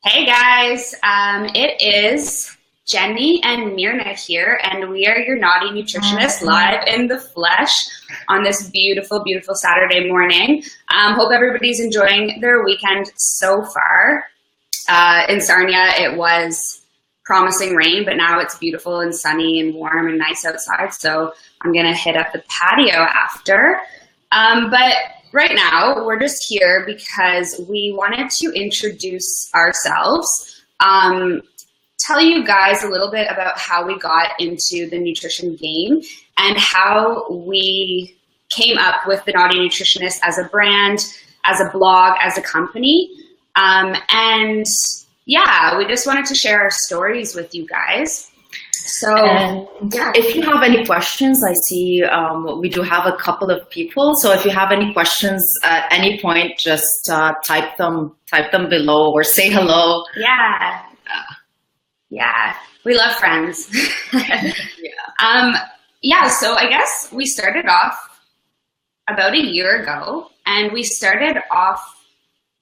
Hey guys, it is Jenny and Mirna here, and we are your Naughty Nutritionists live in the flesh on this beautiful, beautiful Saturday morning. Hope everybody's enjoying their weekend so far. In Sarnia, it was promising rain, but now it's beautiful and sunny and warm and nice outside, so I'm going to hit up the patio after. But right now, we're just here because we wanted to introduce ourselves, tell you guys a little bit about how we got into the nutrition game and how we came up with the Naughty Nutritionist as a brand, as a blog, as a company. And yeah, we just wanted to share our stories with you guys. So, yeah. If you have any questions, I see we do have a couple of people. So if you have any questions at any point, just type them below or say hello. Yeah. Yeah. We love friends. Yeah. So I guess we started off about a year ago, and we started off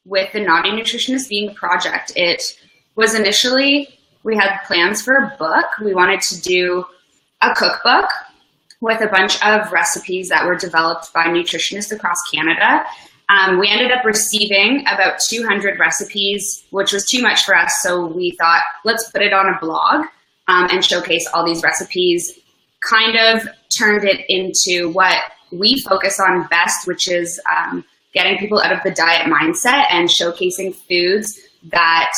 with the Naughty Nutritionist being a project. It was initially, we had plans for a book. We wanted to do a cookbook with a bunch of recipes that were developed by nutritionists across Canada. We ended up receiving about 200 recipes, which was too much for us. So we thought, let's put it on a blog and showcase all these recipes. Kind of turned it into what we focus on best, which is getting people out of the diet mindset and showcasing foods that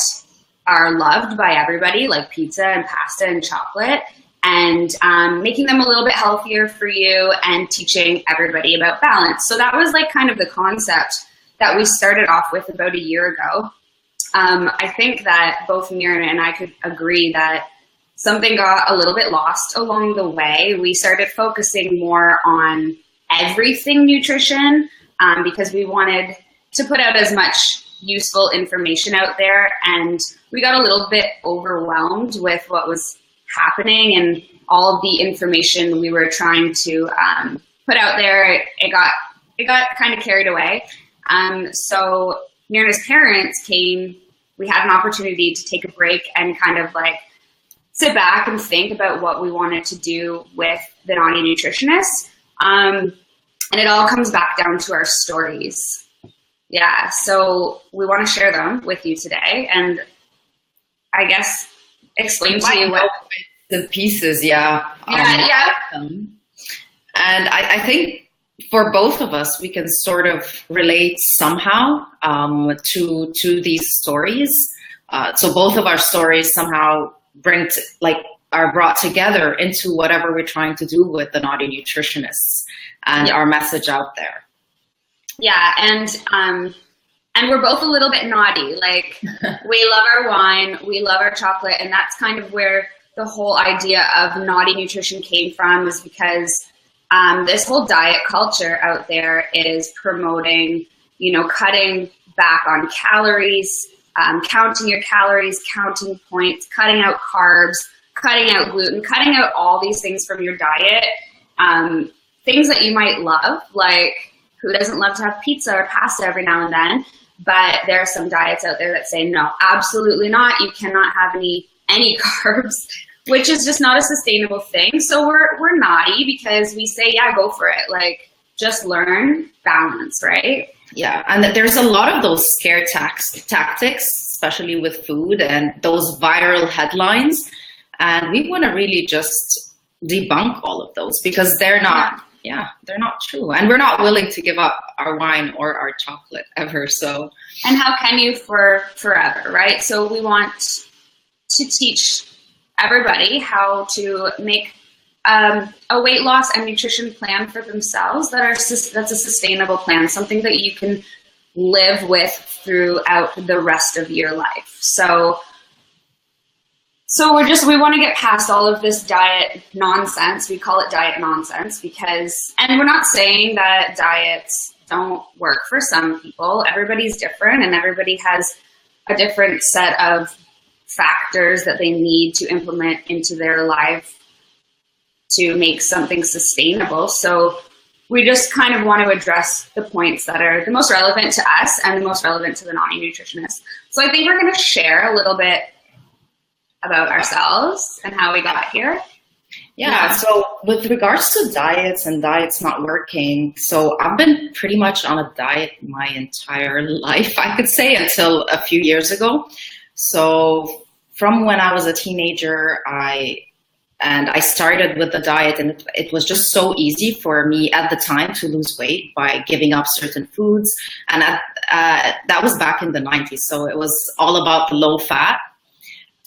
are loved by everybody, like pizza and pasta and chocolate, and making them a little bit healthier for you and teaching everybody about balance. So that was like kind of the concept that we started off with about a year ago. I think that both Mirna and I could agree that something got a little bit lost along the way. We started focusing more on everything nutrition because we wanted to put out as much useful information out there, and we got a little bit overwhelmed with what was happening and all of the information we were trying to put out there. It got kind of carried away. So Mirna's parents came. We had an opportunity to take a break and kind of like sit back and think about what we wanted to do with the Naughty Nutritionists. And it all comes back down to our stories. Yeah, so we want to share them with you today, and I guess explain to you what the pieces. Yeah. And I think for both of us, we can sort of relate somehow to these stories. So both of our stories somehow are brought together into whatever we're trying to do with the Naughty Nutritionists and our message out there. Yeah, and we're both a little bit naughty. Like, we love our wine, we love our chocolate, and that's kind of where the whole idea of naughty nutrition came from, is because this whole diet culture out there is promoting, cutting back on calories, counting your calories, counting points, cutting out carbs, cutting out gluten, cutting out all these things from your diet, things that you might love, like who doesn't love to have pizza or pasta every now and then? But there are some diets out there that say, no, absolutely not. You cannot have any carbs, which is just not a sustainable thing. So we're naughty because we say, yeah, go for it. Like, just learn balance, right? Yeah, and there's a lot of those scare tactics, especially with food and those viral headlines. And we want to really just debunk all of those because they're not. Yeah, they're not true. And we're not willing to give up our wine or our chocolate ever. So, and how can you for forever, right? So we want to teach everybody how to make a weight loss and nutrition plan for themselves that's a sustainable plan, something that you can live with throughout the rest of your life. So we want to get past all of this diet nonsense. We call it diet nonsense and we're not saying that diets don't work for some people. Everybody's different, and everybody has a different set of factors that they need to implement into their life to make something sustainable. So we just kind of want to address the points that are the most relevant to us and the most relevant to the Naughty Nutritionists. So I think we're going to share a little bit about ourselves and how we got here. Yeah, so with regards to diets and diets not working, so I've been pretty much on a diet my entire life, I could say, until a few years ago. So from when I was a teenager, I started with the diet, and it was just so easy for me at the time to lose weight by giving up certain foods. And that was back in the 90s. So it was all about the low fat.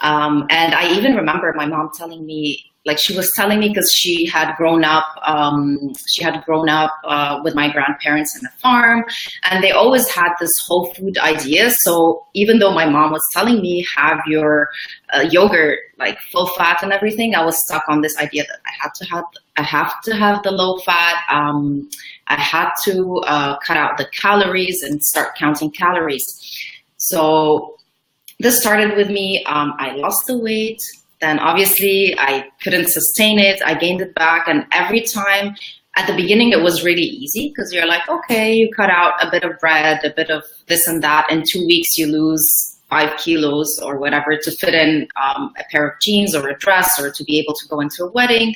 And I even remember my mom telling me, like she was telling me because she had grown up with my grandparents in a farm, and they always had this whole food idea. So even though my mom was telling me have your yogurt like full fat and everything, I was stuck on this idea that I have to have the low fat. I had to cut out the calories and start counting calories. So this started with me. I lost the weight. Then obviously I couldn't sustain it. I gained it back. And every time at the beginning, it was really easy because you're like, okay, you cut out a bit of bread, a bit of this and that. In 2 weeks, you lose 5 kilos or whatever to fit in a pair of jeans or a dress or to be able to go into a wedding.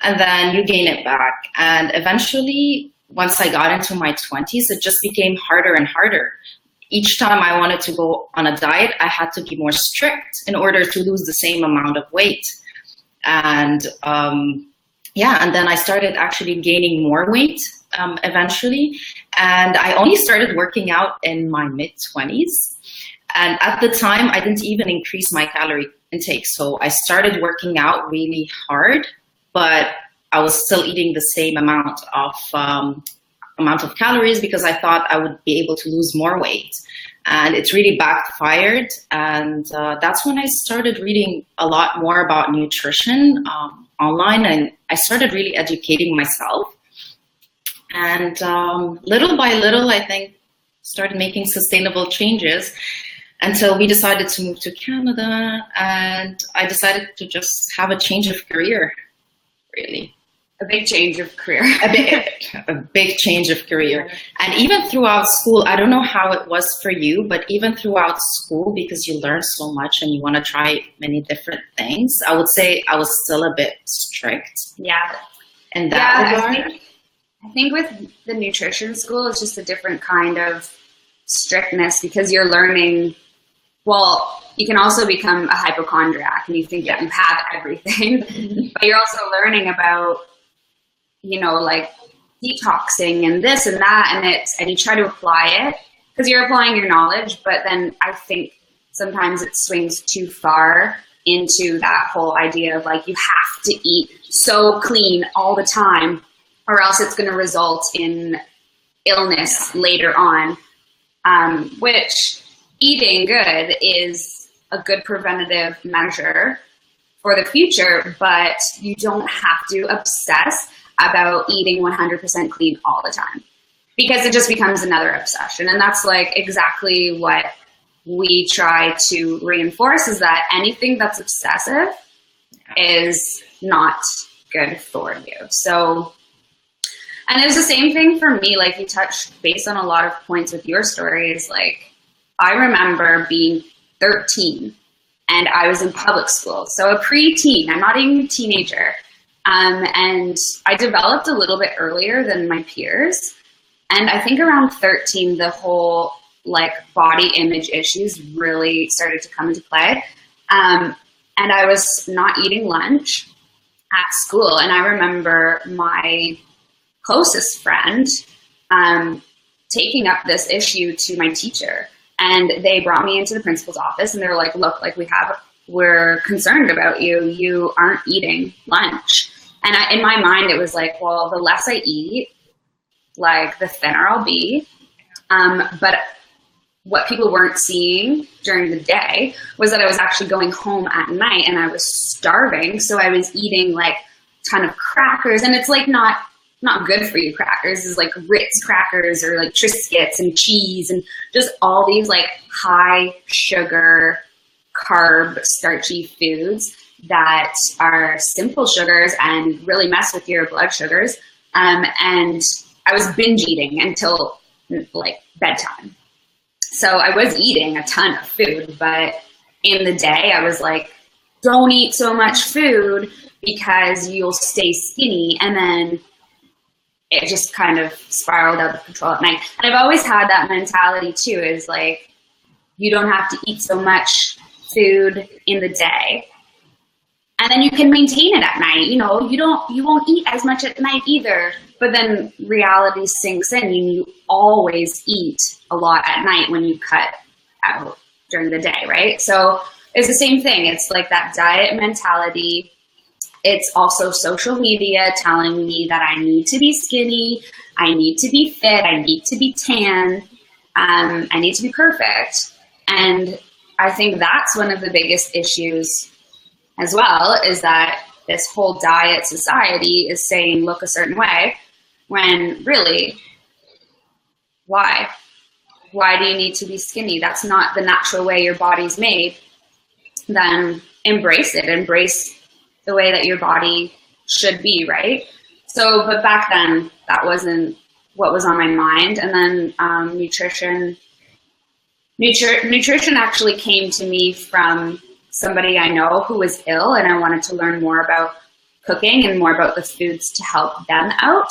And then you gain it back. And eventually, once I got into my 20s, it just became harder and harder. Each time I wanted to go on a diet, I had to be more strict in order to lose the same amount of weight. And and then I started actually gaining more weight eventually. And I only started working out in my mid-20s. And at the time, I didn't even increase my calorie intake. So I started working out really hard, but I was still eating the same amount of calories because I thought I would be able to lose more weight. And it really backfired. And that's when I started reading a lot more about nutrition online, and I started really educating myself. And little by little, I think, started making sustainable changes until we decided to move to Canada, and I decided to just have a change of career, really. A big change of career. a big change of career. And even throughout school, I don't know how it was for you, but even throughout school, because you learn so much and you want to try many different things, I would say I was still a bit strict. Yeah. In that regard. I think with the nutrition school, it's just a different kind of strictness because you're learning, well, you can also become a hypochondriac and you think that you have everything, but you're also learning about, like detoxing and this and that, and you try to apply it because you're applying your knowledge, but then I think sometimes it swings too far into that whole idea of like, you have to eat so clean all the time or else it's going to result in illness later on, which eating good is a good preventative measure for the future, but you don't have to obsess about eating 100% clean all the time because it just becomes another obsession. And that's like exactly what we try to reinforce, is that anything that's obsessive is not good for you. So, and it was the same thing for me. Like you touched based on a lot of points with your stories. Like I remember being 13 and I was in public school. So a preteen, I'm not even a teenager. And I developed a little bit earlier than my peers. And I think around 13, the whole like body image issues really started to come into play. And I was not eating lunch at school. And I remember my closest friend taking up this issue to my teacher. And they brought me into the principal's office and they were like, look, like we're concerned about you. You aren't eating lunch. And in my mind, it was like, well, the less I eat, like the thinner I'll be. But what people weren't seeing during the day was that I was actually going home at night and I was starving. So I was eating like a ton of crackers, and it's like not good for you crackers. It's like Ritz crackers or like Triscuits and cheese and just all these like high sugar, carb, starchy foods that are simple sugars and really mess with your blood sugars. And I was binge eating until like bedtime. So I was eating a ton of food, but in the day I was like, don't eat so much food because you'll stay skinny. And then it just kind of spiraled out of control at night. And I've always had that mentality too, is like, you don't have to eat so much food in the day. And then you can maintain it at night. You know, you won't eat as much at night either. But then reality sinks in and you always eat a lot at night when you cut out during the day, right? So it's the same thing. It's like that diet mentality. It's also social media telling me that I need to be skinny, I need to be fit, I need to be tan, I need to be perfect. And I think that's one of the biggest issues as well, is that this whole diet society is saying look a certain way, when really, why? Why do you need to be skinny? That's not the natural way your body's made. Then embrace it. Embrace the way that your body should be, right? So, but back then, that wasn't what was on my mind. And then nutrition actually came to me from somebody I know who was ill, and I wanted to learn more about cooking and more about the foods to help them out.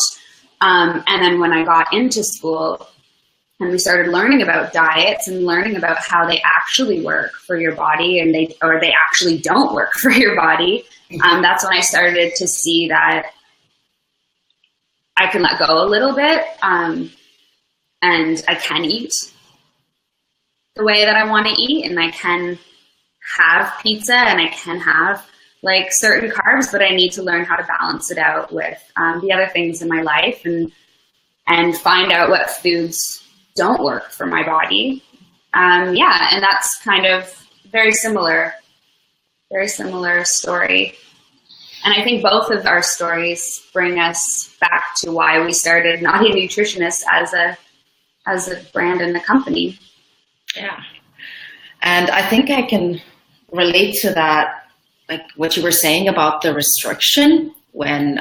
And then when I got into school and we started learning about diets and learning about how they actually work for your body and they actually don't work for your body, that's when I started to see that I can let go a little bit, and I can eat the way that I want to eat, and I can have pizza and I can have like certain carbs, but I need to learn how to balance it out with the other things in my life, and find out what foods don't work for my body. And that's kind of very similar story. And I think both of our stories bring us back to why we started Naughty Nutritionists as a brand and a company. Yeah. And I think I can relate to that, like what you were saying about the restriction when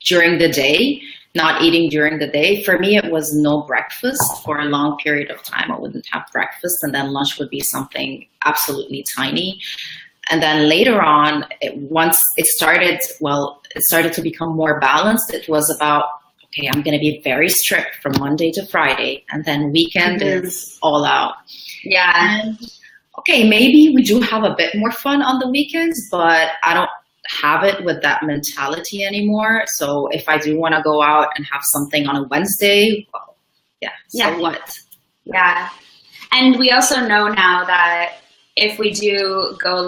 during the day, not eating during the day. For me, it was no breakfast for a long period of time. I wouldn't have breakfast, and then lunch would be something absolutely tiny. And then later on, once it started to become more balanced. It was about, okay, I'm going to be very strict from Monday to Friday, and then weekend is all out. Yeah. And okay, maybe we do have a bit more fun on the weekends, but I don't have it with that mentality anymore. So if I do want to go out and have something on a Wednesday, well, what? Yeah. And we also know now that if we do go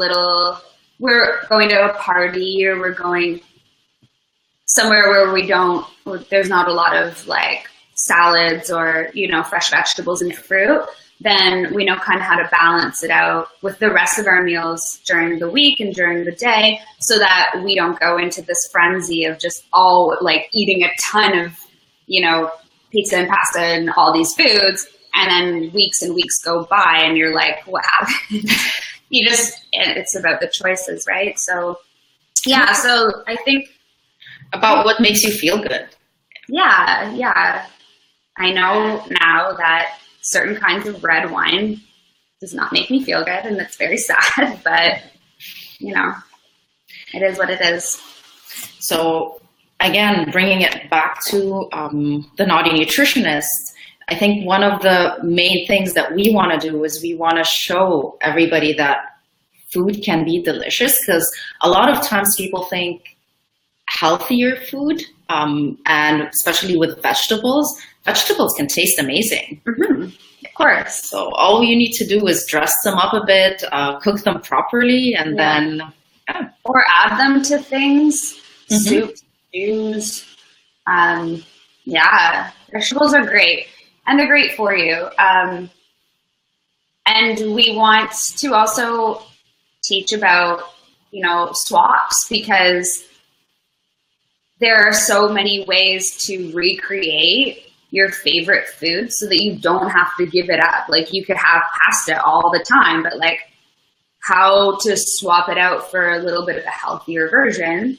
we're going to a party or we're going somewhere where there's not a lot of like salads or, fresh vegetables and fruit, then we know kind of how to balance it out with the rest of our meals during the week and during the day, so that we don't go into this frenzy of just all like eating a ton of, pizza and pasta and all these foods. And then weeks and weeks go by and you're like, what happened? It's about the choices, right? So, yeah. So I think about what makes you feel good. Yeah. Yeah. I know now that certain kinds of red wine does not make me feel good, and it's very sad, but it is what it is. So again, bringing it back to the Naughty Nutritionists, I think one of the main things that we want to do is we want to show everybody that food can be delicious, because a lot of times people think healthier food, and especially with vegetables can taste amazing. Mm-hmm. Of course. So all you need to do is dress them up a bit, cook them properly, and then... Yeah. Or add them to things, soups, stews. Vegetables are great, and they're great for you. And we want to also teach about, swaps, because there are so many ways to recreate your favorite food so that you don't have to give it up. Like, you could have pasta all the time, but like how to swap it out for a little bit of a healthier version,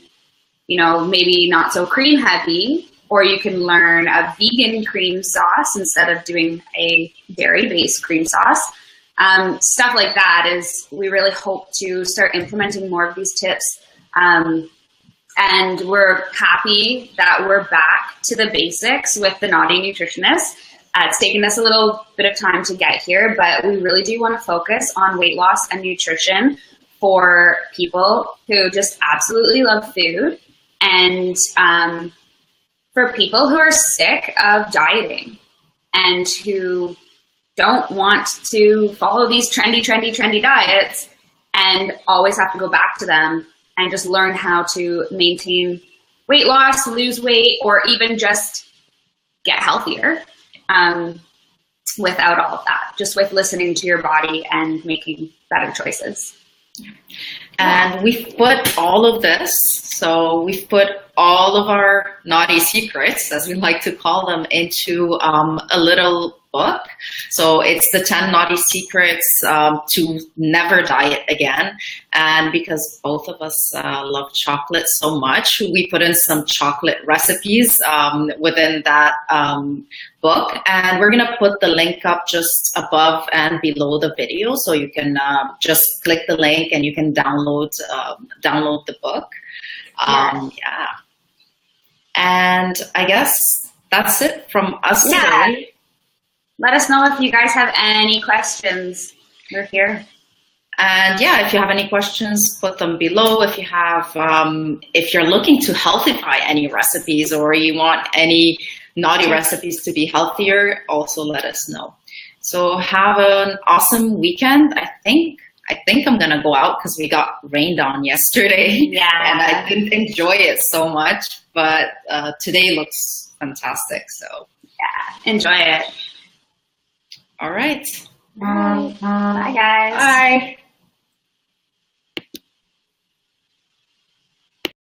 maybe not so cream heavy, or you can learn a vegan cream sauce instead of doing a dairy-based cream sauce. Stuff like that is, we really hope to start implementing more of these tips. And we're happy that we're back to the basics with the Naughty Nutritionists. It's taken us a little bit of time to get here, but we really do want to focus on weight loss and nutrition for people who just absolutely love food, and for people who are sick of dieting and who don't want to follow these trendy diets and always have to go back to them, and just learn how to maintain weight loss, lose weight, or even just get healthier without all of that, just with listening to your body and making better choices. And we've put all of this, so we've put all of our naughty secrets, as we like to call them, into a little book. So it's the 10 naughty secrets to never diet again. And because both of us love chocolate so much, we put in some chocolate recipes within that book. And we're going to put the link up just above and below the video. So you can just click the link and you can download the book. Yeah. And I guess that's it from us today. Let us know if you guys have any questions. We're here. And yeah, if you have any questions, put them below. If you have, if you're looking to healthify any recipes, or you want any naughty recipes to be healthier, also let us know. So have an awesome weekend. I think I'm gonna go out because we got rained on yesterday. Yeah. And I didn't enjoy it so much, but today looks fantastic. So yeah, enjoy it. All right. Bye guys. Bye.